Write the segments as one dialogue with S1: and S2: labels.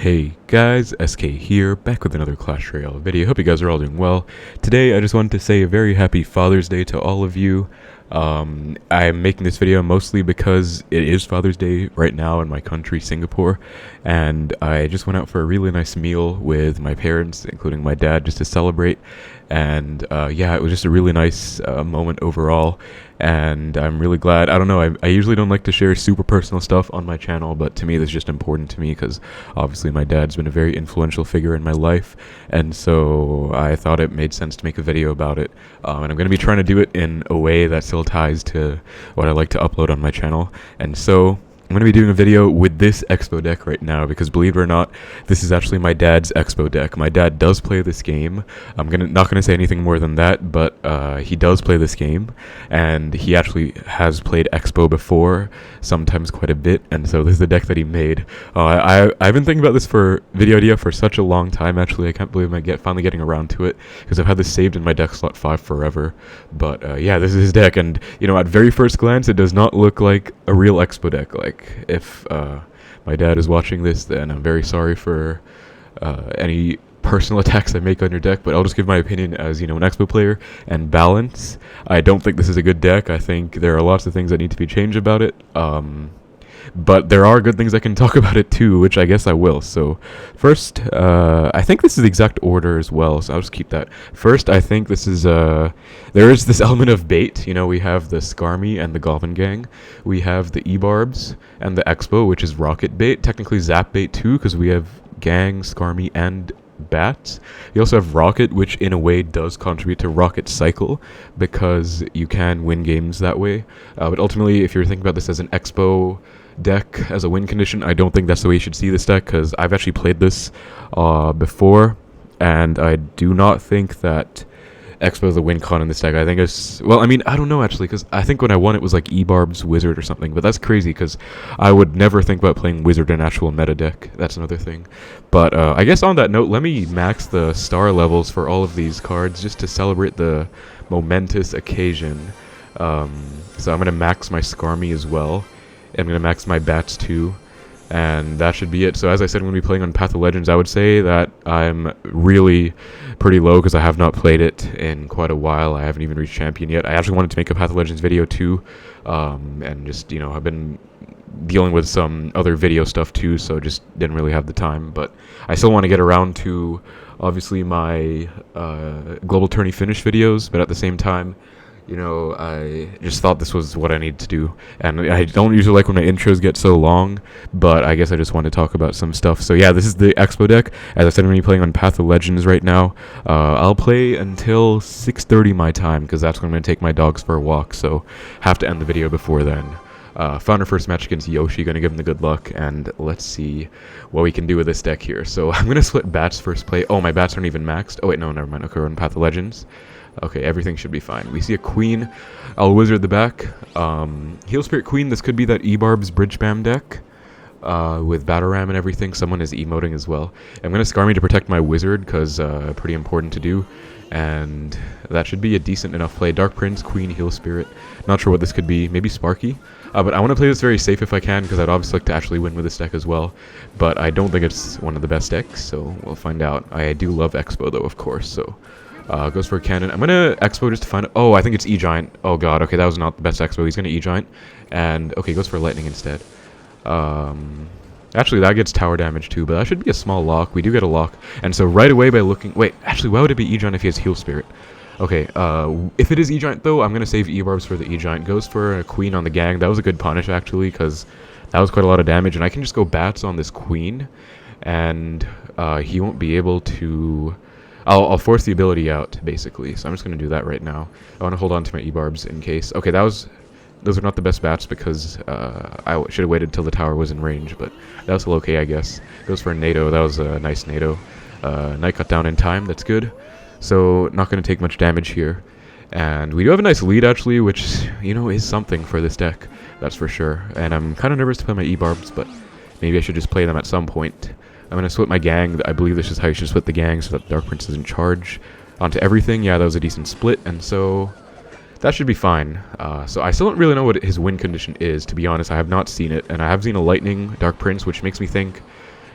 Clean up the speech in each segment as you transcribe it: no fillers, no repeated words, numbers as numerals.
S1: Hey guys, SK here, back with another Clash Royale video. Hope you guys are all doing well. Today I just wanted to say a very happy Father's Day to all of you. I'm making this video mostly because it is Father's Day right now in my country, Singapore, and I just went out for a really nice meal with my parents, including my dad, just to celebrate. And yeah, it was just a really nice moment overall, and I'm really glad. I don't know, I usually don't like to share super personal stuff on my channel, but to me this is just important to me because obviously my dad's been a very influential figure in my life, and so I thought it made sense to make a video about it. And I'm going to be trying to do it in a way that still ties to what I like to upload on my channel, and so I'm going to be doing a video with this Xbow deck right now because, believe it or not, this is actually my dad's Xbow deck. My dad does play this game. I'm not gonna say anything more than that, but he does play this game, and he actually has played Xbow before, sometimes quite a bit, and so this is the deck that he made. I've been thinking about this video idea for such a long time, actually. I can't believe I'm finally getting around to it, because I've had this saved in my deck slot 5 forever. But yeah, this is his deck, and you know, at very first glance, it does not look like a real Xbow deck. Like, if my dad is watching this, then I'm very sorry for any personal attacks I make on your deck, but I'll just give my opinion as, you know, an Xbow player and balance. I don't think this is a good deck. I think there are lots of things that need to be changed about it. But there are good things I can talk about it too, which I guess I will. So first, I think this is the exact order as well, so I'll just keep that. First, I think this is, there is this element of bait. You know, we have the Skarmy and the Goblin Gang. We have the E-Barbs and the Xbow, which is rocket bait. Technically Zap bait too, because we have Gang, Skarmy, and Bats. You also have Rocket, which in a way does contribute to Rocket Cycle, because you can win games that way. But ultimately, if you're thinking about this as an Xbow deck as a win condition, I don't think that's the way you should see this deck, because I've actually played this before, and I do not think that Xbow is a win con in this deck. I think it's, well, I mean, I don't know actually, because I think when I won it was like E-Barb's Wizard or something, but that's crazy because I would never think about playing Wizard in actual meta deck. That's another thing. But I guess on that note, let me max the star levels for all of these cards just to celebrate the momentous occasion. So I'm going to max my Skarmy as well. I'm going to max my Bats too, and that should be it. So as I said, I'm going to be playing on Path of Legends. I would say that I'm really pretty low because I have not played it in quite a while. I haven't even reached champion yet. I actually wanted to make a Path of Legends video too, and just, you know, I've been dealing with some other video stuff too, so just didn't really have the time. But I still want to get around to, obviously, my Global Tourney Finish videos, but at the same time, you know, I just thought this was what I needed to do. And I don't usually like when my intros get so long, but I guess I just want to talk about some stuff. So yeah, this is the Xbow deck. As I said, I'm going to be playing on Path of Legends right now. I'll play until 6:30 my time, because that's when I'm going to take my dogs for a walk, so have to end the video before then. Found our first match against Yoshi, going to give him the good luck, and let's see what we can do with this deck here. So I'm going to split Bats first play. Oh, my Bats aren't even maxed. Oh wait, no, never mind. Okay, we're on Path of Legends. Okay, everything should be fine. We see a Queen. I'll Wizard the back. Heal Spirit Queen, this could be that E-Barb's Bridge Spam deck with Battle Ram and everything. Someone is emoting as well. I'm going to Skarmy to protect my Wizard, because pretty important to do. And that should be a decent enough play. Dark Prince, Queen, Heal Spirit. Not sure what this could be. Maybe Sparky? But I want to play this very safe if I can, because I'd obviously like to actually win with this deck as well. But I don't think it's one of the best decks, so we'll find out. I do love Xbow, though, of course, so... goes for a cannon. I'm gonna Xbow just to find... Oh, I think it's E-Giant. Oh god, okay, that was not the best Xbow. He's gonna E-Giant. And, okay, goes for Lightning instead. Actually, that gets tower damage too, but that should be a small lock. We do get a lock. And so right away by looking... Wait, actually, why would it be E-Giant if he has Heal Spirit? Okay, if it is E-Giant though, I'm gonna save E-Barbs for the E-Giant. Goes for a Queen on the Gang. That was a good punish, actually, because that was quite a lot of damage. And I can just go Bats on this Queen, and he won't be able to... I'll force the ability out, basically, so I'm just going to do that right now. I want to hold on to my E-Barbs in case. Okay, those are not the best Bats, because I should have waited till the tower was in range, but that was still okay, I guess. Goes for a NATO. That was a nice NATO. Knight cut down in time. That's good. So, not going to take much damage here. And we do have a nice lead, actually, which, you know, is something for this deck. That's for sure. And I'm kind of nervous to play my E-Barbs, but maybe I should just play them at some point. I'm going to split my Gang. I believe this is how you should split the Gang, so that Dark Prince doesn't charge onto everything. Yeah, that was a decent split, and so that should be fine. So I still don't really know what his win condition is, to be honest. I have not seen it, and I have seen a Lightning Dark Prince, which makes me think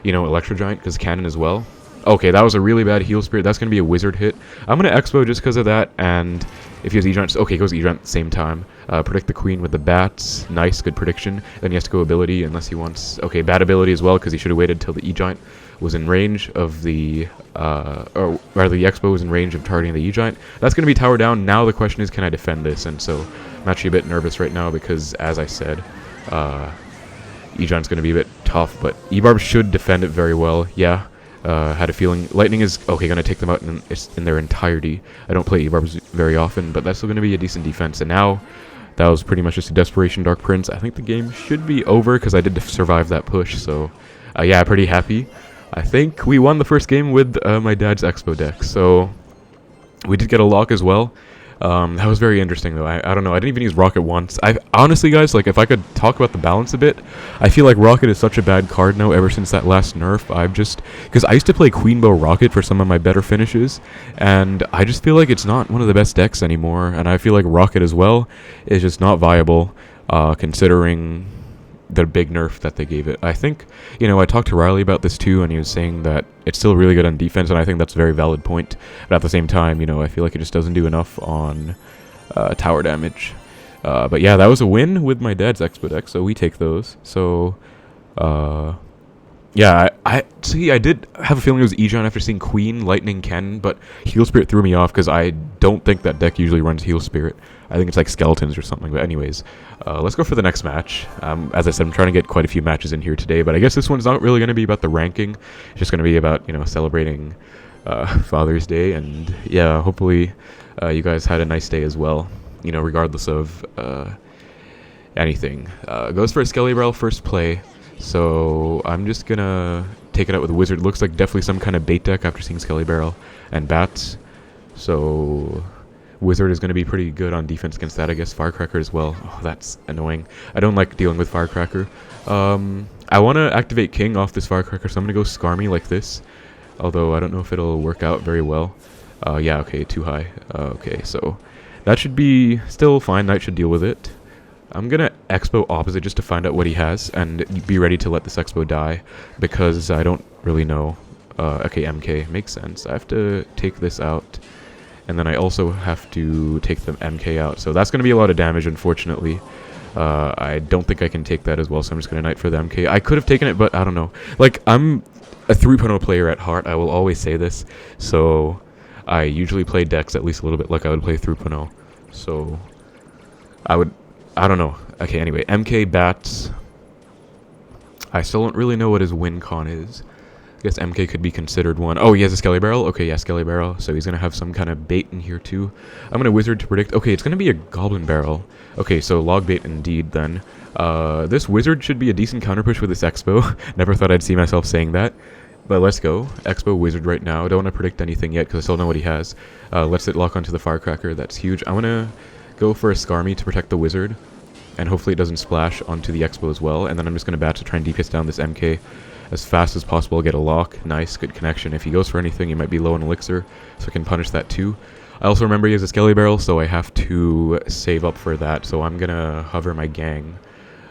S1: you know, Electro Giant, because cannon as well. Okay, that was a really bad heal spirit. That's going to be a wizard hit. I'm going to Xbow just because of that, and if he has E-Giant, okay, he goes E-Giant at the same time. Predict the queen with the bats. Nice, good prediction. Then he has to go ability unless he wants... Okay, bad ability as well, because he should have waited till the E-Giant was in range of the... or rather, the Xbow was in range of targeting the E-Giant. That's going to be tower down. Now the question is, can I defend this? And so I'm actually a bit nervous right now because, as I said, E-Giant's going to be a bit tough, but E-Barb should defend it very well. Yeah. Had a feeling lightning is okay going to take them out in their entirety. I don't play E-Barbs very often, but that's still going to be a decent defense. And now that was pretty much just a desperation Dark Prince. I think the game should be over because I did survive that push. So yeah, pretty happy. I think we won the first game with my dad's Xbow deck. So we did get a lock as well. That was very interesting though. I don't know. I didn't even use Rocket once. I honestly, guys, like if I could talk about the balance a bit, I feel like Rocket is such a bad card now ever since that last nerf. I've just because I used to play Queen Bow Rocket for some of my better finishes, and I just feel like it's not one of the best decks anymore. And I feel like Rocket as well is just not viable, considering the big nerf that they gave it. I think, you know, I talked to Riley about this too, and he was saying that it's still really good on defense, and I think that's a very valid point. But at the same time, you know, I feel like it just doesn't do enough on tower damage. But yeah, that was a win with my dad's Xbow deck, so we take those. So, yeah, I see. I did have a feeling it was E-Giant after seeing Queen, Lightning, Ken, but Heal Spirit threw me off because I don't think that deck usually runs Heal Spirit. I think it's like Skeletons or something. But anyways, let's go for the next match. As I said, I'm trying to get quite a few matches in here today, but I guess this one's not really going to be about the ranking. It's just going to be about, you know, celebrating Father's Day, and yeah, hopefully you guys had a nice day as well. You know, regardless of anything. Goes for a Skelly Barrel first play. So I'm just gonna take it out with a wizard. Looks like definitely some kind of bait deck after seeing Skelly Barrel and bats. So wizard is gonna be pretty good on defense against that, I guess. Firecracker as well. Oh, that's annoying. I don't like dealing with Firecracker. I want to activate King off this Firecracker, so I'm gonna go Skarmy like this. Although I don't know if it'll work out very well. Yeah, okay, too high. Okay, so that should be still fine. Knight should deal with it. I'm going to Xbow opposite just to find out what he has and be ready to let this Xbow die because I don't really know. Okay, MK. Makes sense. I have to take this out, and then I also have to take the MK out. So that's going to be a lot of damage, unfortunately. I don't think I can take that as well, so I'm just going to Knight for the MK. I could have taken it, but I don't know. Like, I'm a 3.0 player at heart. I will always say this. So I usually play decks at least a little bit like I would play 3.0. So I don't know. Okay, anyway, MK bats. I still don't really know what his win con is. I guess MK could be considered one. Oh, he has a Skelly Barrel? Okay, yeah, Skelly Barrel. So he's going to have some kind of bait in here too. I'm going to Wizard to predict. Okay, it's going to be a Goblin Barrel. Okay, so log bait indeed then. This Wizard should be a decent counter push with this Expo. Never thought I'd see myself saying that. But let's go. Expo Wizard right now. Don't want to predict anything yet because I still know what he has. Let's it lock onto the Firecracker. That's huge. I want to go for a Skarmy to protect the Wizard. And hopefully it doesn't splash onto the Expo as well. And then I'm just going to bat to try and DPS down this MK as fast as possible. Get a lock. Nice, good connection. If he goes for anything, he might be low on Elixir, so I can punish that too. I also remember he has a Skelly Barrel, so I have to save up for that. So I'm going to hover my Gang.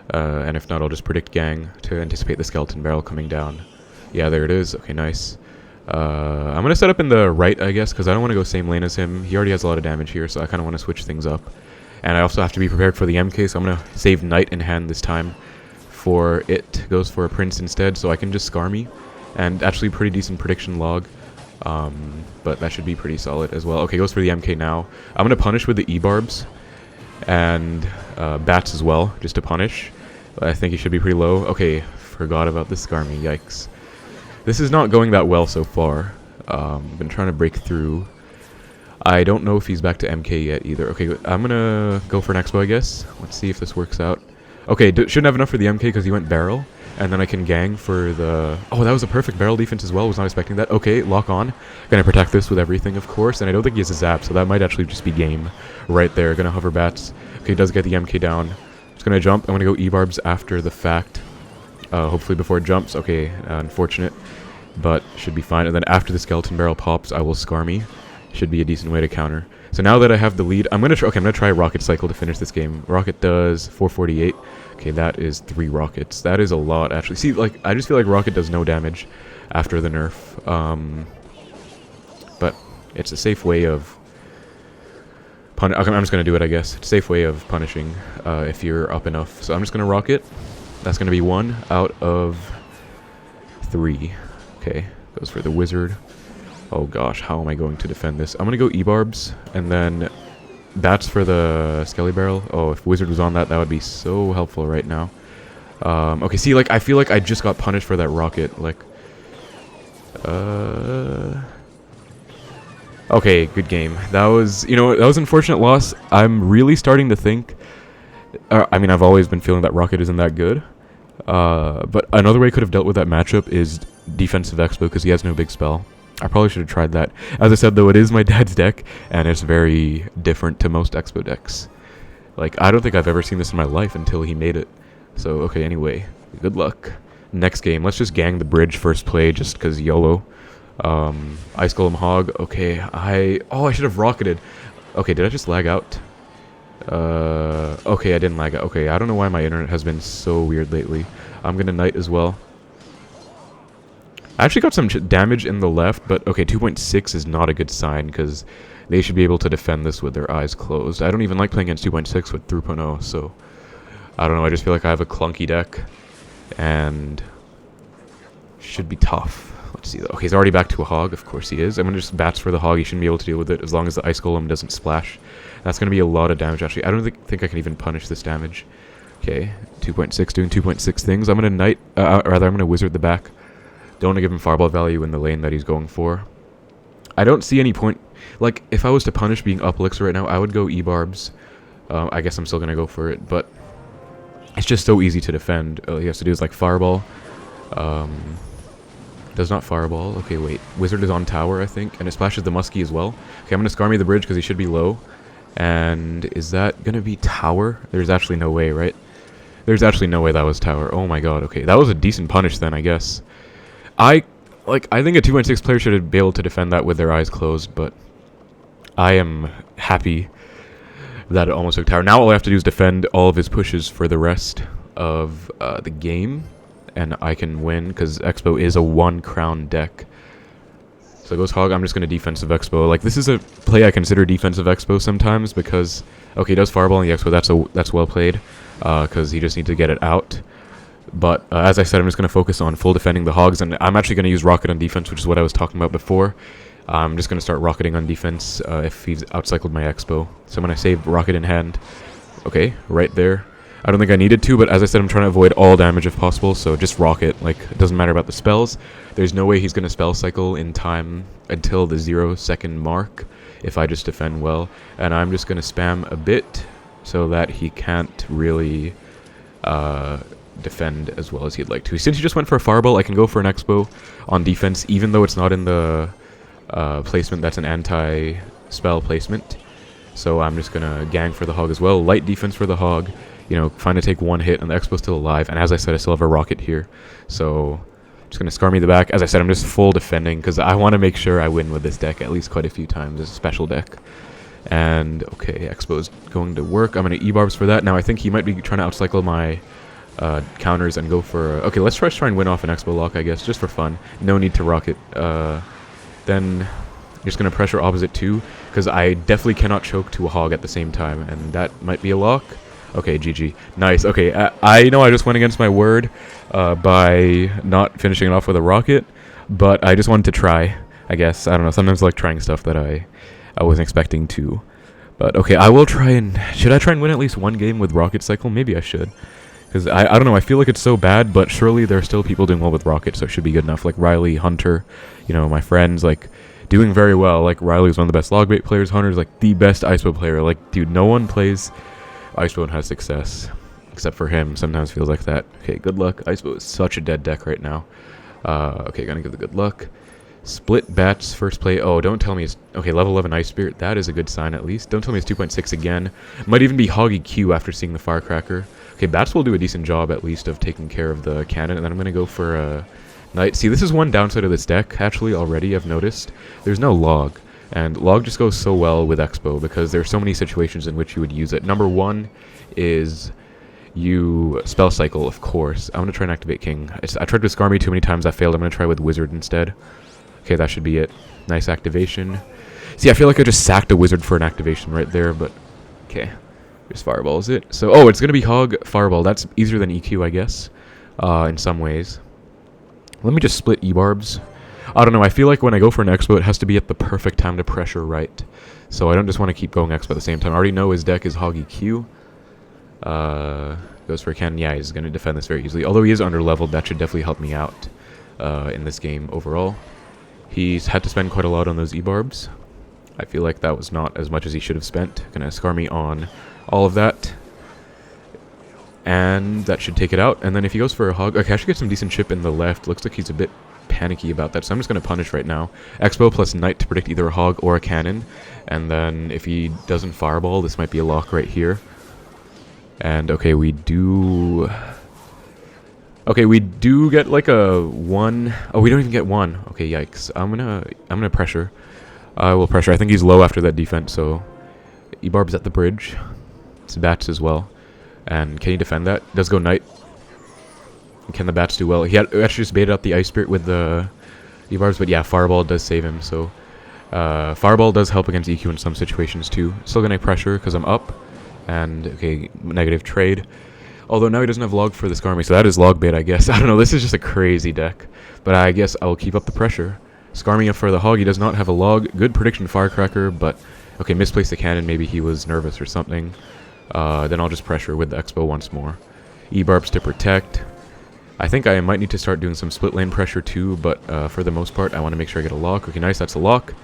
S1: And if not, I'll just predict Gang to anticipate the Skeleton Barrel coming down. Yeah, there it is. Okay, nice. I'm going to set up in the right, I guess, because I don't want to go same lane as him. He already has a lot of damage here, so I kind of want to switch things up. And I also have to be prepared for the MK, so I'm going to save Knight in hand this time for it. Goes for a Prince instead, so I can just Skarmy. And actually pretty decent prediction log. But that should be pretty solid as well. Okay, goes for the MK now. I'm going to punish with the E-Barbs. And Bats as well, just to punish. I think he should be pretty low. Okay, forgot about the Skarmy, yikes. This is not going that well so far. Been trying to break through. I don't know if he's back to MK yet either. Okay, I'm gonna go for an Expo, I guess. Let's see if this works out. Okay, shouldn't have enough for the MK because he went barrel. And then I can gang for the... Oh, that was a perfect barrel defense as well. Was not expecting that. Okay, lock on. Gonna protect this with everything, of course. And I don't think he has a zap, so that might actually just be game right there. Gonna hover bats. Okay, does get the MK down. Just gonna jump. I'm gonna go E-Barbs after the fact. Hopefully before it jumps. Okay, unfortunate. But should be fine. And then after the Skeleton Barrel pops, I will Skarmy. Should be a decent way to counter. So now that I have the lead, I'm gonna try Rocket Cycle to finish this game. Rocket does 448. Okay, that is 3 rockets. That is a lot, actually. See, like, I just feel like Rocket does no damage after the nerf. But it's a safe way of... I'm just gonna do it, I guess. It's a safe way of punishing if you're up enough. So I'm just gonna Rocket. That's gonna be 1 out of 3. Okay, goes for the Wizard. Oh gosh, how am I going to defend this? I'm gonna go E-Barbs, and then that's for the Skelly Barrel. Oh, if Wizard was on that, that would be so helpful right now. Okay, see, like, I feel like I just got punished for that Rocket. Like, okay, good game. That was, you know, that was an unfortunate loss. I'm really starting to think... I mean, I've always been feeling that Rocket isn't that good. But another way I could have dealt with that matchup is defensive Xbow, because he has no big spell. I probably should have tried that. As I said, though, it is my dad's deck, and it's very different to most Xbow decks. Like, I don't think I've ever seen this in my life until he made it. So, okay, anyway, good luck. Next game, let's just gang the bridge first play, just because YOLO. Ice Golem Hog, okay, I should have rocketed. Okay, did I just lag out? Okay, I didn't lag out. Okay, I don't know why my internet has been so weird lately. I'm gonna Knight as well. I actually got some damage in the left, but okay, 2.6 is not a good sign, because they should be able to defend this with their eyes closed. I don't even like playing against 2.6 with 3.0, so... I don't know, I just feel like I have a clunky deck, and... should be tough. Let's see, though. Okay, he's already back to a Hog, of course he is. I'm gonna just Bats for the Hog, he shouldn't be able to deal with it, as long as the Ice Golem doesn't splash. That's gonna be a lot of damage, actually. I don't think I can even punish this damage. Okay, 2.6 doing 2.6 things. I'm gonna Knight, rather, I'm gonna Wizard the back. Don't want to give him Fireball value in the lane that he's going for. I don't see any point... Like, if I was to punish being up Elixir right now, I would go E-Barbs. I guess I'm still going to go for it, but... It's just so easy to defend. All he has to do is, like, Fireball. Does not Fireball. Okay, wait. Wizard is on tower, I think, and it splashes the Muskie as well. Okay, I'm going to Skarmy the bridge because he should be low. And is that going to be tower? There's actually no way, right? There's actually no way that was tower. Oh my god, okay. That was a decent punish then, I guess. I think a 2.6 player should be able to defend that with their eyes closed, but I am happy that it almost took tower. Now all I have to do is defend all of his pushes for the rest of the game, and I can win, because Xbow is a 1 crown deck. So it goes Hog, I'm just going to defensive Xbow. Like, this is a play I consider defensive Xbow sometimes, because, okay, he does Fireball in the Xbow, that's well played, because he just needs to get it out. But as I said, I'm just going to focus on full defending the Hogs, and I'm actually going to use Rocket on defense, which is what I was talking about before. I'm just going to start Rocketing on defense if he's outcycled my Xbow. So I'm going to save Rocket in hand. Okay, right there. I don't think I needed to, but as I said, I'm trying to avoid all damage if possible, so just Rocket. Like, it doesn't matter about the spells. There's no way he's going to spell cycle in time until the 0-second mark if I just defend well. And I'm just going to spam a bit so that he can't really... defend as well as he'd like to. Since he just went for a Fireball, I can go for an Xbow on defense, even though it's not in the placement that's an anti-spell placement. So I'm just gonna gang for the Hog as well. Light defense for the Hog, you know, trying to take 1 hit, and the Xbow's still alive. And as I said, I still have a Rocket here. So just gonna Skarmy the back. As I said, I'm just full defending, because I want to make sure I win with this deck at least quite a few times. It's a special deck. And, okay, Xbow's going to work. I'm gonna E-Barbs for that. Now I think he might be trying to outcycle my counters and go for... okay, let's try and win off an Xbow lock, I guess, just for fun. No need to Rocket. Then I'm just going to pressure opposite 2, because I definitely cannot choke to a Hog at the same time, and that might be a lock. Okay, GG. Nice. Okay, I know I just went against my word by not finishing it off with a Rocket, but I just wanted to try, I guess. I don't know, sometimes I like trying stuff that I wasn't expecting to. But okay, I will try and... should I try and win at least 1 game with Rocket Cycle? Maybe I should. Because I don't know, I feel like it's so bad, but surely there are still people doing well with Rocket, so it should be good enough. Like Riley, Hunter, you know, my friends, like, doing very well. Like, Riley's one of the best Logbait players, Hunter's, like, the best Icebow player. Like, dude, no one plays Icebow and has success, except for him. Sometimes feels like that. Okay, good luck. Icebow is such a dead deck right now. Okay, gonna give the good luck. Split Bats, first play. Oh, don't tell me it's... okay, level 11 Ice Spirit. That is a good sign, at least. Don't tell me it's 2.6 again. Might even be Hoggy Q after seeing the Firecracker. Okay, Bats will do a decent job, at least, of taking care of the cannon. And then I'm going to go for a Knight. See, this is one downside of this deck, actually, already, I've noticed. There's no log. And log just goes so well with Xbow because there's so many situations in which you would use it. Number one is you spell cycle, of course. I'm going to try and activate King. I tried with Skarmy too many times, I failed. I'm going to try with Wizard instead. Okay, that should be it. Nice activation. See, I feel like I just sacked a Wizard for an activation right there, but okay. Just Fireballs it. So, oh, it's going to be Hog Fireball. That's easier than EQ, I guess, in some ways. Let me just split E-Barbs. I don't know, I feel like when I go for an Xbow, it has to be at the perfect time to pressure right. So I don't just want to keep going Xbow at the same time. I already know his deck is Hog EQ. Goes for a cannon. Yeah, he's going to defend this very easily. Although he is under-leveled, that should definitely help me out in this game overall. He's had to spend quite a lot on those E-Barbs. I feel like that was not as much as he should have spent. Gonna Skarmy on all of that. And that should take it out. And then if he goes for a Hog... Okay, I should get some decent chip in the left. Looks like he's a bit panicky about that, so I'm just going to punish right now. Xbow plus Knight to predict either a Hog or a cannon. And then if he doesn't Fireball, this might be a lock right here. And okay, we do... Okay, we do get like a 1... Oh, we don't even get 1. Okay, yikes. I'm gonna pressure. I will pressure. I think he's low after that defense, so... E-Barb's at the bridge. It's Bats as well. And can he defend that? Does go Knight. Can the Bats do well? He actually just baited out the Ice Spirit with the E-Barbs, but yeah, Fireball does save him, so... Fireball does help against EQ in some situations too. Still gonna pressure because I'm up. And, okay, negative trade. Although now he doesn't have log for the Skarmy, so that is log bait, I guess. I don't know, this is just a crazy deck. But I guess I will keep up the pressure. Skarmy up for the Hog, he does not have a log. Good prediction Firecracker, but... Okay, misplaced the cannon, maybe he was nervous or something. Then I'll just pressure with the Xbow once more. E-Barbs to protect. I think I might need to start doing some split lane pressure too, but for the most part, I want to make sure I get a lock. Okay, nice, that's a lock.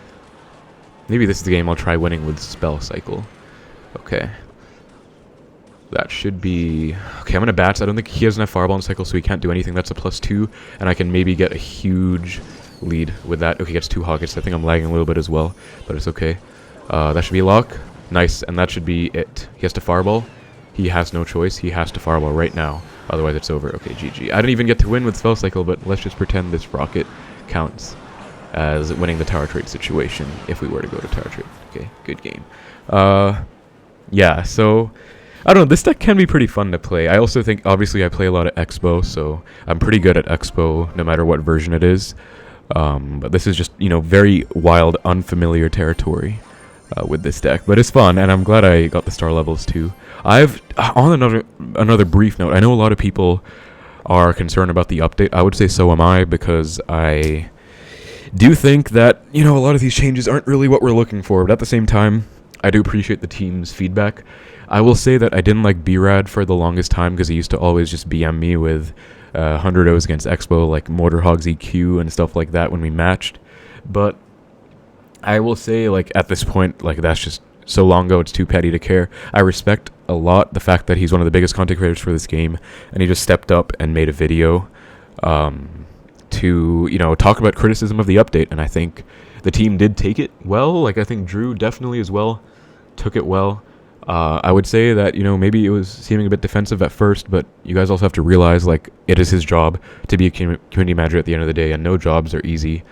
S1: Maybe this is the game I'll try winning with Spell Cycle. Okay. That should be... Okay, I'm going to Bats. I don't think he has enough Fireball in Cycle, so he can't do anything. That's a +2, and I can maybe get a huge lead with that. Okay, he gets 2 Hoggets. I think I'm lagging a little bit as well, but it's okay. That should be a lock. Nice, and that should be it. He has to Fireball. He has no choice. He has to Fireball right now. Otherwise, it's over. Okay, GG. I didn't even get to win with Spell Cycle, but let's just pretend this Rocket counts as winning the Tower Trade situation if we were to go to Tower Trade. Okay, good game. Yeah, so... I don't know, this deck can be pretty fun to play. I also think, obviously, I play a lot of Xbow, so I'm pretty good at Xbow no matter what version it is. But this is just, you know, very wild, unfamiliar territory with this deck. But it's fun, and I'm glad I got the star levels too. On another brief note, I know a lot of people are concerned about the update. I would say so am I, because I do think that, you know, a lot of these changes aren't really what we're looking for. But at the same time, I do appreciate the team's feedback. I will say that I didn't like B-Rad for the longest time because he used to always just BM me with 100 O's against Xbow, like Mortar Hogs EQ and stuff like that when we matched. But I will say, like, at this point, like, that's just so long ago, it's too petty to care. I respect a lot the fact that he's one of the biggest content creators for this game, and he just stepped up and made a video to, you know, talk about criticism of the update, and I think the team did take it well. Like, I think Drew definitely as well took it well. I would say that, you know, maybe it was seeming a bit defensive at first, but you guys also have to realize, like, it is his job to be a community manager at the end of the day, and no jobs are easy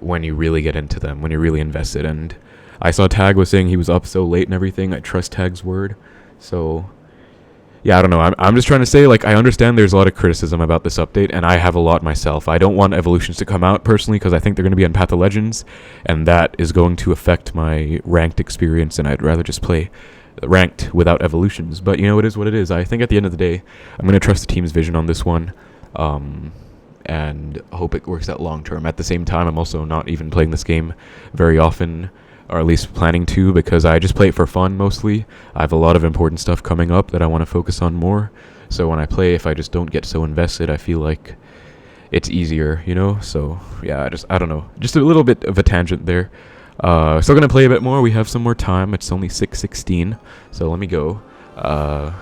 S1: when you really get into them, when you're really invested. And I saw Tag was saying he was up so late and everything. I trust Tag's word. So, yeah, I don't know. I'm just trying to say, like, I understand there's a lot of criticism about this update, and I have a lot myself. I don't want Evolutions to come out, personally, because I think they're going to be on Path of Legends, and that is going to affect my ranked experience, and I'd rather just play ranked without Evolutions. But, you know, it is what it is. I think at the end of the day, I'm going to trust the team's vision on this one, and hope it works out long term. At the same time, I'm also not even playing this game very often, or at least planning to, because I just play it for fun mostly. I have a lot of important stuff coming up that I want to focus on more. So when I play, if I just don't get so invested, I feel like it's easier, you know? So yeah, I don't know. Just a little bit of a tangent there. Still gonna play a bit more. We have some more time. It's only 6:16, so let me go. Found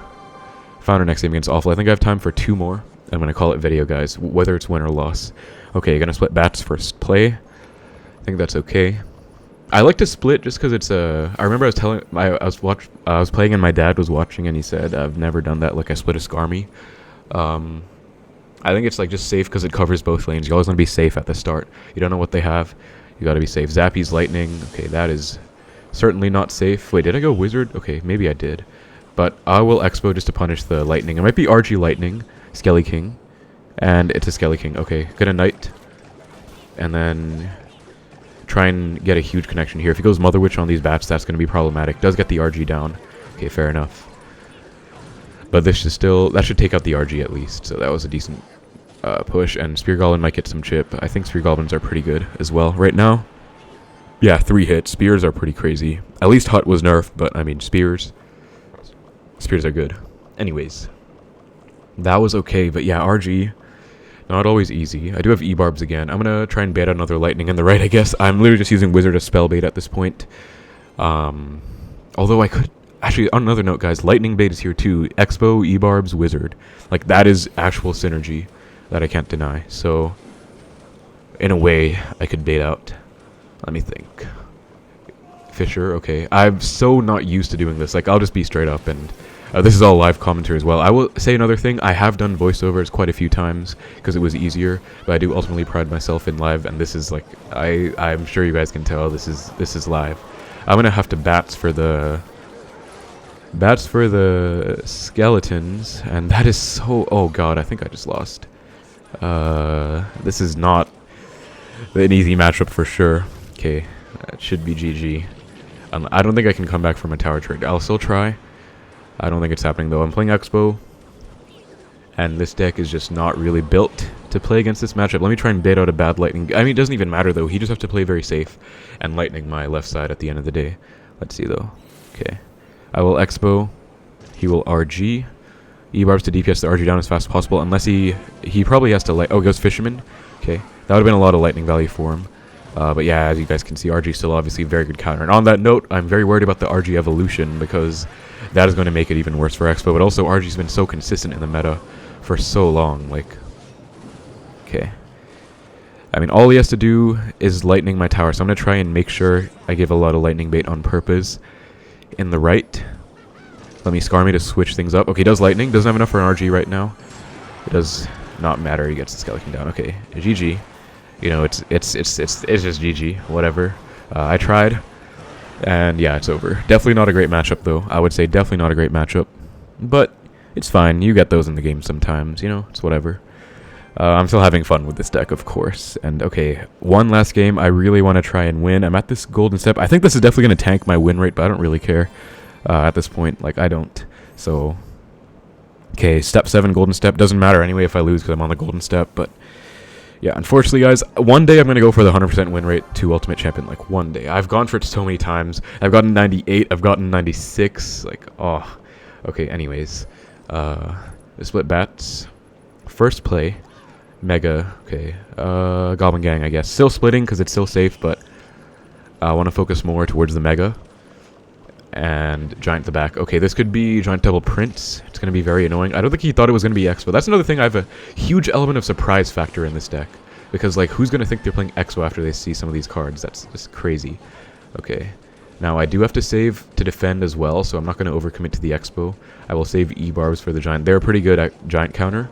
S1: our next game against Awful. I think I have time for 2 more. I'm gonna call it video, guys, whether it's win or loss. Okay, gonna split Bats first play. I think that's okay. I like to split just because it's a... I remember I was playing and my dad was watching and he said, I've never done that, like I split a Skarmy. I think it's like just safe because it covers both lanes. You always want to be safe at the start. You don't know what they have. You gotta be safe. Zappy's lightning. Okay, that is certainly not safe. Wait, did I go wizard? Okay, maybe I did. But I will Xbow just to punish the lightning. It might be RG lightning. Skelly King. And it's a Skelly King. Okay, gonna knight. And then try and get a huge connection here. If he goes Mother Witch on these bats, that's gonna be problematic. Does get the RG down. Okay, fair enough. But this is still... That should take out the RG at least. So that was a decent push. And Spear Goblin might get some chip. I think Spear Goblins are pretty good as well right now. Yeah, 3 hits. Spears are pretty crazy. At least Hut was nerfed, but I mean, Spears are good. Anyways. That was okay, but yeah, RG, not always easy. I do have E-Barbs again. I'm going to try and bait out another lightning in the right, I guess. I'm literally just using Wizard as spell bait at this point. Although I could... Actually, on another note, guys, lightning bait is here too. Xbow, E-Barbs, Wizard. Like, that is actual synergy that I can't deny. So, in a way, I could bait out... Let me think. Fisher, okay. I'm so not used to doing this. Like, I'll just be straight up, and this is all live commentary as well. I will say another thing. I have done voiceovers quite a few times because it was easier, but I do ultimately pride myself in live, and this is like, I'm sure you guys can tell this is live. I'm gonna have to bats for the skeletons, and that is so... Oh god, I think I just lost. This is not an easy matchup for sure. Okay, that should be GG. I don't think I can come back from a tower trade. I'll still try. I don't think it's happening though. I'm playing Xbow, and this deck is just not really built to play against this matchup. Let me try and bait out a bad lightning. I mean, it doesn't even matter though. He just has to play very safe and lightning my left side at the end of the day. Let's see though. Okay, I will Xbow. He will RG. E-Barbs to DPS the RG down as fast as possible, unless he probably has to light... Oh, he goes Fisherman. Okay, that would have been a lot of lightning value for him. But yeah, as you guys can see, RG still obviously very good counter. And on that note, I'm very worried about the RG evolution, because that is going to make it even worse for Xbow. But also, RG's been so consistent in the meta for so long. Like, okay. I mean, all he has to do is lightning my tower. So I'm going to try and make sure I give a lot of lightning bait on purpose in the right. Let me Scar me to switch things up. Okay, he does lightning. Doesn't have enough for an RG right now. It does not matter. He gets the skeleton down. Okay, GG. You know, it's just GG. Whatever. I tried, and yeah, it's over. Definitely not a great matchup, though. I would say definitely not a great matchup, but it's fine. You get those in the game sometimes. You know, it's whatever. I'm still having fun with this deck, of course. And okay, one last game. I really want to try and win. I'm at this golden step. I think this is definitely going to tank my win rate, but I don't really care at this point. Like, I don't. So, okay, step 7, golden step. Doesn't matter anyway if I lose because I'm on the golden step, but yeah, unfortunately, guys, one day I'm going to go for the 100% win rate to Ultimate Champion. Like, one day. I've gone for it so many times. I've gotten 98. I've gotten 96. Like, oh. Okay, anyways. The split bats. First play. Mega. Okay. Goblin Gang, I guess. Still splitting because it's still safe, but I want to focus more towards the Mega. And Giant the back. Okay, this could be Giant Double Prince. It's going to be very annoying. I don't think he thought it was going to be Xbow. That's another thing. I have a huge element of surprise factor in this deck. Because, like, who's going to think they're playing Xbow after they see some of these cards? That's just crazy. Okay. Now, I do have to save to defend as well, so I'm not going to overcommit to the Xbow. I will save E-Barbs for the Giant. They're pretty good at Giant counter.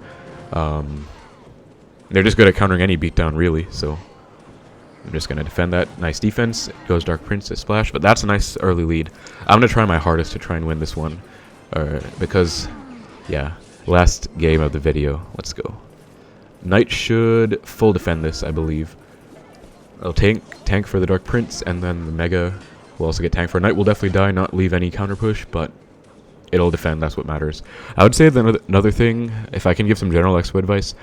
S1: They're just good at countering any beatdown, really, so I'm just going to defend that. Nice defense. It goes Dark Prince to splash, but that's a nice early lead. I'm going to try my hardest to try and win this one. Because, yeah, last game of the video. Let's go. Knight should full defend this, I believe. I'll tank for the Dark Prince, and then the Mega will also get tanked for. Knight will definitely die, not leave any counter push, but it'll defend. That's what matters. I would say that another thing, if I can give some general Expo advice,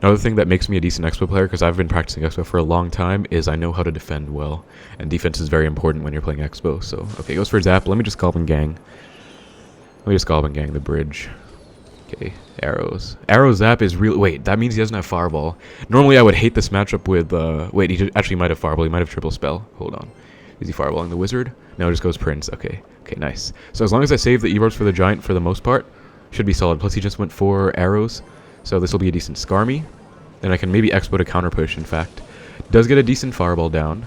S1: another thing that makes me a decent Expo player, because I've been practicing Expo for a long time, is I know how to defend well. And defense is very important when you're playing Expo. So, okay, goes for Zap. Let me just Goblin Gang. Let me just Goblin Gang the bridge. Okay, arrows. Arrow Zap is really... Wait, that means he doesn't have Fireball. Normally I would hate this matchup with... Wait, he actually might have Fireball. He might have Triple Spell. Hold on. Is he Fireballing the Wizard? No, it just goes Prince. Okay, okay, nice. So as long as I save the E-Barbs for the Giant for the most part, should be solid. Plus he just went for arrows. So this will be a decent Skarmy. Then I can maybe Expo to counter push, in fact. Does get a decent Fireball down,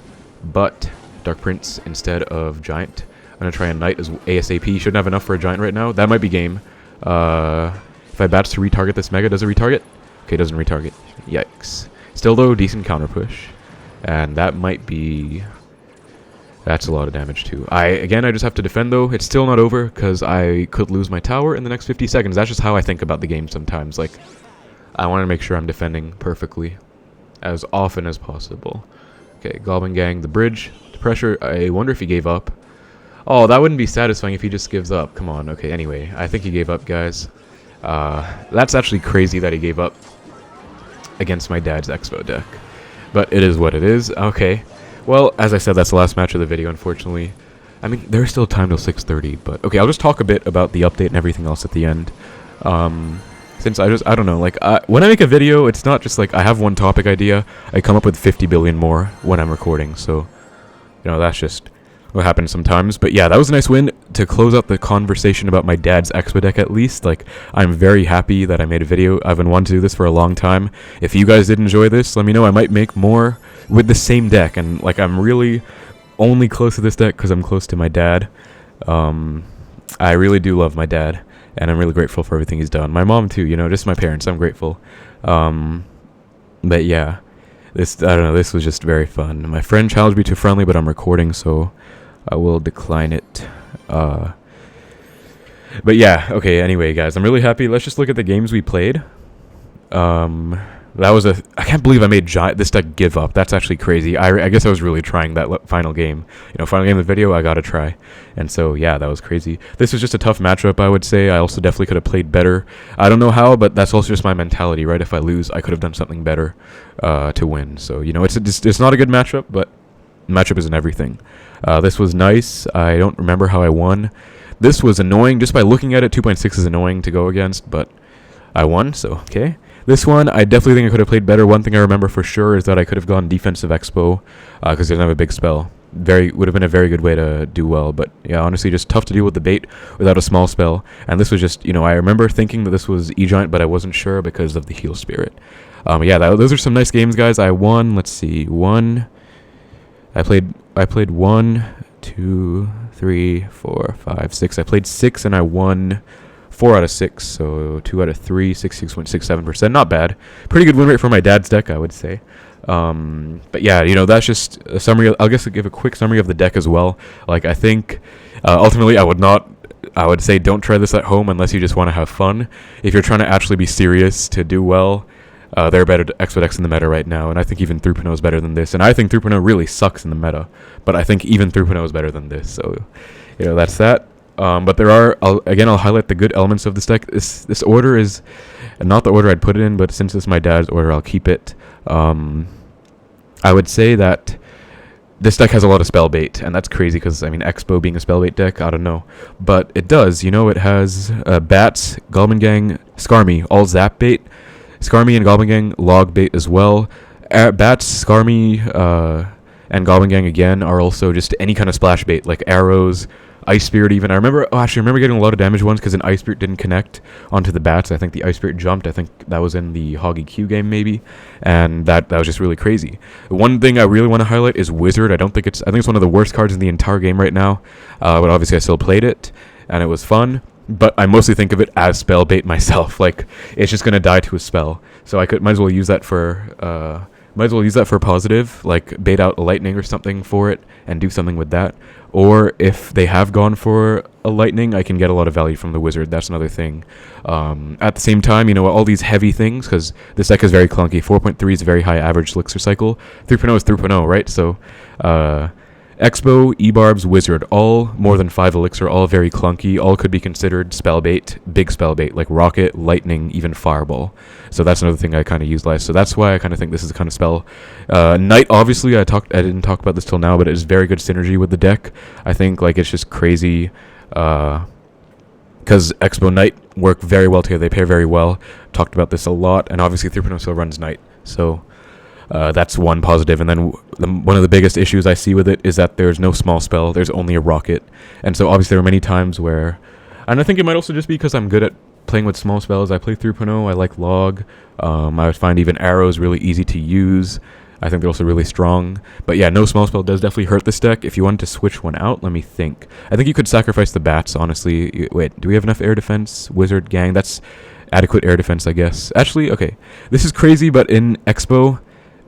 S1: but Dark Prince instead of Giant. I'm going to try and Knight as ASAP. Shouldn't have enough for a Giant right now. That might be game. If I bats to retarget this Mega, does it retarget? Okay, it doesn't retarget. Yikes. Still, though, decent counter push. And that might be... That's a lot of damage too. I just have to defend though. It's still not over because I could lose my tower in the next 50 seconds. That's just how I think about the game sometimes. Like, I want to make sure I'm defending perfectly as often as possible. Okay, Goblin Gang, the bridge, the pressure. I wonder if he gave up. Oh, that wouldn't be satisfying if he just gives up. Come on. Okay, anyway, I think he gave up, guys. That's actually crazy that he gave up against my dad's Xbow deck. But it is what it is. Okay. Well, as I said, that's the last match of the video, unfortunately. I mean, there's still time till 6:30, but... Okay, I'll just talk a bit about the update and everything else at the end. Since I don't know, like, when I make a video, it's not just like I have one topic idea. I come up with 50 billion more when I'm recording, so... You know, that's just what happens sometimes. But yeah, that was a nice win to close out the conversation about my dad's Xbow deck at least. Like, I'm very happy that I made a video. I've been wanting to do this for a long time. If you guys did enjoy this, let me know. I might make more with the same deck. And, like, I'm really only close to this deck because I'm close to my dad. I really do love my dad. And I'm really grateful for everything he's done. My mom, too, you know, just my parents. I'm grateful. But yeah. I don't know, this was just very fun. My friend challenged me to friendly, but I'm recording, so I will decline it. But yeah, okay, anyway, guys, I'm really happy. Let's just look at the games we played. I can't believe I made this deck give up. That's actually crazy. I guess I was really trying that final game. You know, final game of the video, I gotta try. And so, yeah, that was crazy. This was just a tough matchup, I would say. I also definitely could have played better. I don't know how, but that's also just my mentality, right? If I lose, I could have done something better to win. So, you know, it's not a good matchup, but matchup isn't everything. This was nice. I don't remember how I won. This was annoying. Just by looking at it, 2.6 is annoying to go against, but I won, so okay. This one, I definitely think I could have played better. One thing I remember for sure is that I could have gone defensive Xbow because he doesn't have a big spell. Would have been a very good way to do well. But yeah, honestly, just tough to deal with the bait without a small spell. And this was just, you know, I remember thinking that this was E-Giant, but I wasn't sure because of the heal spirit. Yeah, those are some nice games, guys. I won. Let's see, I played 1, 2, 3, 4, 5, 6. I played 6 and I won 4 out of 6, so 2 out of 3, 66.67%. Not bad. Pretty good win rate for my dad's deck, I would say. But yeah, you know, that's just a summary. I'll give a quick summary of the deck as well. Like, I think ultimately I would say don't try this at home unless you just want to have fun. If you're trying to actually be serious to do well, there are better Xbow decks in the meta right now, and I think even 3.0 is better than this. And I think 3.0 really sucks in the meta, but I think even 3.0 is better than this. So, you know, that's that. But there are, I'll highlight the good elements of this deck. This order is not the order I'd put it in, but since it's my dad's order, I'll keep it. I would say that this deck has a lot of spell bait, and that's crazy because, I mean, Xbow being a spell bait deck, I don't know. But it does, you know, it has Bats, Goblin Gang, Skarmy, all zap bait. Skarmy and Goblin Gang log bait as well. Bats, Skarmy, and Goblin Gang again are also just any kind of splash bait, like arrows, Ice Spirit even. I remember getting a lot of damage ones because an Ice Spirit didn't connect onto the bats. I think the Ice Spirit jumped. I think that was in the Hoggy Q game maybe, and that was just really crazy. One thing I really want to highlight is Wizard. I think it's one of the worst cards in the entire game right now, but obviously I still played it, and it was fun. But I mostly think of it as spell bait myself. Like, it's just gonna die to a spell, so I might as well use that for positive, like bait out a lightning or something for it and do something with that. Or if they have gone for a lightning, I can get a lot of value from the Wizard. That's another thing. At the same time, you know, all these heavy things, because this deck is very clunky. 4.3 is a very high average elixir cycle. 3.0 is 3.0, right? So Xbow, E-Barbs, Wizard, all more than 5 elixir, all very clunky, all could be considered spell bait, big spell bait, like Rocket, Lightning, even Fireball. So that's another thing I kind of use less. So that's why I kind of think this is the kind of spell. Knight, obviously, I didn't talk about this till now, but it is very good synergy with the deck. I think, like, it's just crazy, because Xbow Knight work very well together. They pair very well. Talked about this a lot, and obviously 3.0 still runs Knight. So that's one positive. And then one of the biggest issues I see with it is that there's no small spell. There's only a rocket. And so obviously there are many times where, and I think it might also just be because I'm good at playing with small spells. I play 3.0. I like log. I would find even arrows really easy to use. I think they're also really strong. But yeah, no small spell does definitely hurt this deck. If you wanted to switch one out, let me think. I think you could sacrifice the bats, honestly. Wait, do we have enough air defense? Wizard Gang, that's adequate air defense, I guess. Actually, okay. This is crazy, but in Xbow,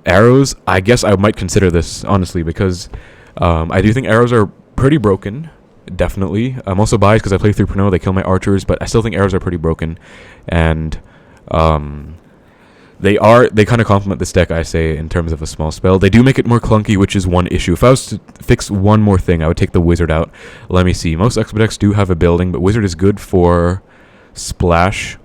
S1: Arrows, I guess I might consider this, honestly, because I do think arrows are pretty broken, definitely. I'm also biased because I play through Pano, they kill my archers, but I still think arrows are pretty broken. And they kind of complement this deck, I say, in terms of a small spell. They do make it more clunky, which is one issue. If I was to fix one more thing, I would take the wizard out. Let me see. Most Xbow decks do have a building, but wizard is good for splash.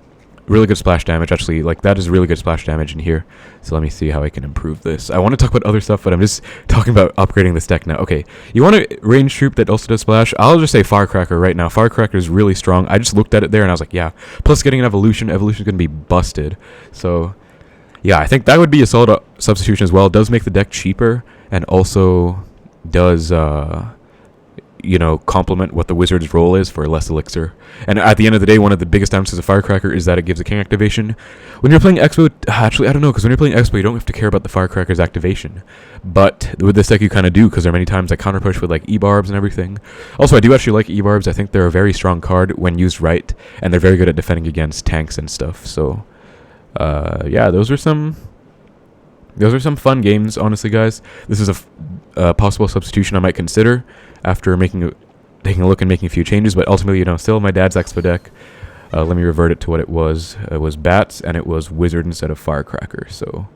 S1: Really good splash damage, actually. Like, that is really good splash damage in here. So let me see how I can improve this. I want to talk about other stuff, but I'm just talking about upgrading this deck now. Okay, you want a range troop that also does splash? I'll just say Firecracker right now. Firecracker is really strong. I just looked at it there and I was like, yeah. Plus getting an evolution. Evolution is going to be busted. So yeah, I think that would be a solid substitution as well. It does make the deck cheaper and also does, you know, complement what the wizard's role is for less elixir. And at the end of the day, one of the biggest downsides of Firecracker is that it gives a king activation. When you're playing Xbow, actually, I don't know, because when you're playing Xbow, you don't have to care about the Firecracker's activation. But with this deck, you kind of do, because there are many times I counter push with like E-Barbs and everything. Also, I do actually like E-Barbs. I think they're a very strong card when used right, and they're very good at defending against tanks and stuff. So yeah, those are some fun games, honestly, guys. This is a possible substitution I might consider after taking a look and making a few changes. But ultimately, you know, still my dad's Xbow deck. Let me revert it to what it was. It was bats, and it was wizard instead of Firecracker. So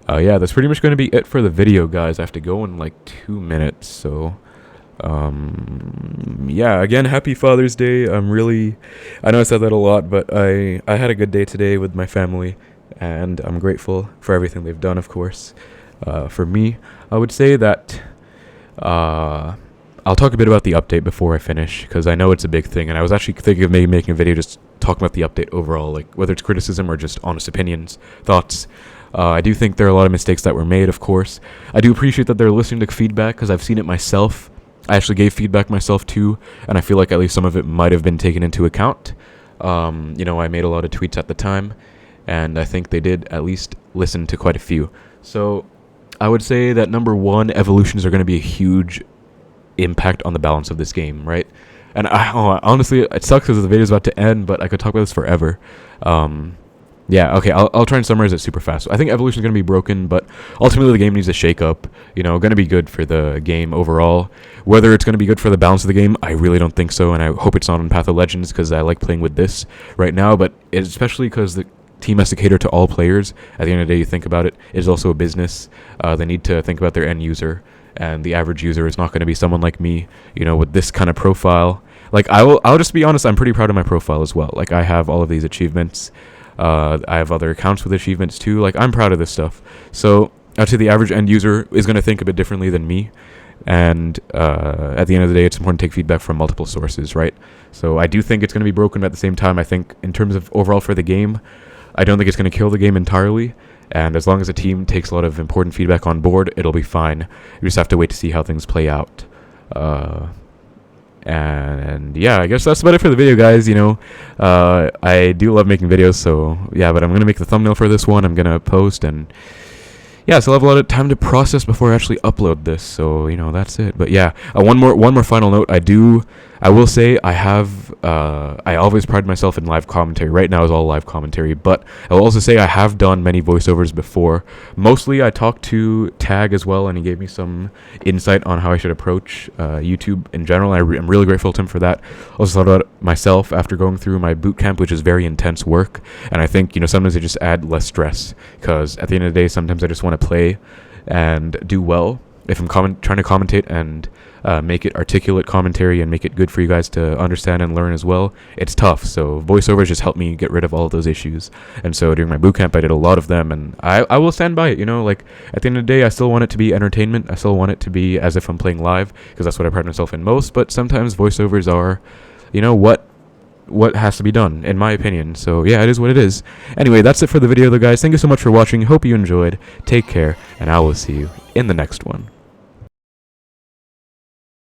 S1: yeah, that's pretty much going to be it for the video, guys. I have to go in like 2 minutes. So yeah, again, happy Father's Day. I know I said that a lot, but I had a good day today with my family, and I'm grateful for everything they've done, of course. For me, I would say that I'll talk a bit about the update before I finish, because I know it's a big thing, and I was actually thinking of maybe making a video just talking about the update overall, like whether it's criticism or just honest opinions, thoughts. I do think there are a lot of mistakes that were made, of course. I do appreciate that they're listening to feedback, because I've seen it myself. I actually gave feedback myself too, and I feel like at least some of it might have been taken into account. You know, I made a lot of tweets at the time, and I think they did at least listen to quite a few. So I would say that number one, evolutions are going to be a huge impact on the balance of this game, right? And honestly, it sucks because the video is about to end, but I could talk about this forever. Yeah, okay, I'll try and summarize it super fast. I think evolution is going to be broken, but ultimately the game needs a shake-up. You know, going to be good for the game overall. Whether it's going to be good for the balance of the game, I really don't think so, and I hope it's not on Path of Legends, because I like playing with this right now, but especially because the team has to cater to all players. At the end of the day, you think about it, it is also a business. They need to think about their end user, and the average user is not going to be someone like me, you know, with this kind of profile. Like, I'll just be honest, I'm pretty proud of my profile as well. Like, I have all of these achievements. I have other accounts with achievements too. Like, I'm proud of this stuff. So I'd say the average end user is going to think a bit differently than me. And at the end of the day, it's important to take feedback from multiple sources, right? So I do think it's going to be broken, but at the same time, I think in terms of overall for the game, I don't think it's going to kill the game entirely. And as long as the team takes a lot of important feedback on board, it'll be fine. You just have to wait to see how things play out. And yeah, I guess that's about it for the video, guys. You know, I do love making videos, so yeah, but I'm going to make the thumbnail for this one. I'm going to post, and yeah, so I'll have a lot of time to process before I actually upload this, so, you know, that's it. But yeah, one more final note. I will say I always pride myself in live commentary. Right now is all live commentary, but I will also say I have done many voiceovers before. Mostly I talked to Tag as well, and he gave me some insight on how I should approach YouTube in general. I'm really grateful to him for that. Also thought about it myself after going through my boot camp, which is very intense work, and I think, you know, sometimes I just add less stress, because at the end of the day, sometimes I just want to play and do well. If I'm trying to commentate and make it articulate commentary and make it good for you guys to understand and learn as well, it's tough. So voiceovers just helped me get rid of all of those issues. And so during my bootcamp, I did a lot of them, and I will stand by it. You know, like, at the end of the day, I still want it to be entertainment. I still want it to be as if I'm playing live, because that's what I pride myself in most. But sometimes voiceovers are, you know, what has to be done, in my opinion. So yeah, it is what it is. Anyway, that's it for the video though, guys. Thank you so much for watching. Hope you enjoyed. Take care, and I will see you in the next one.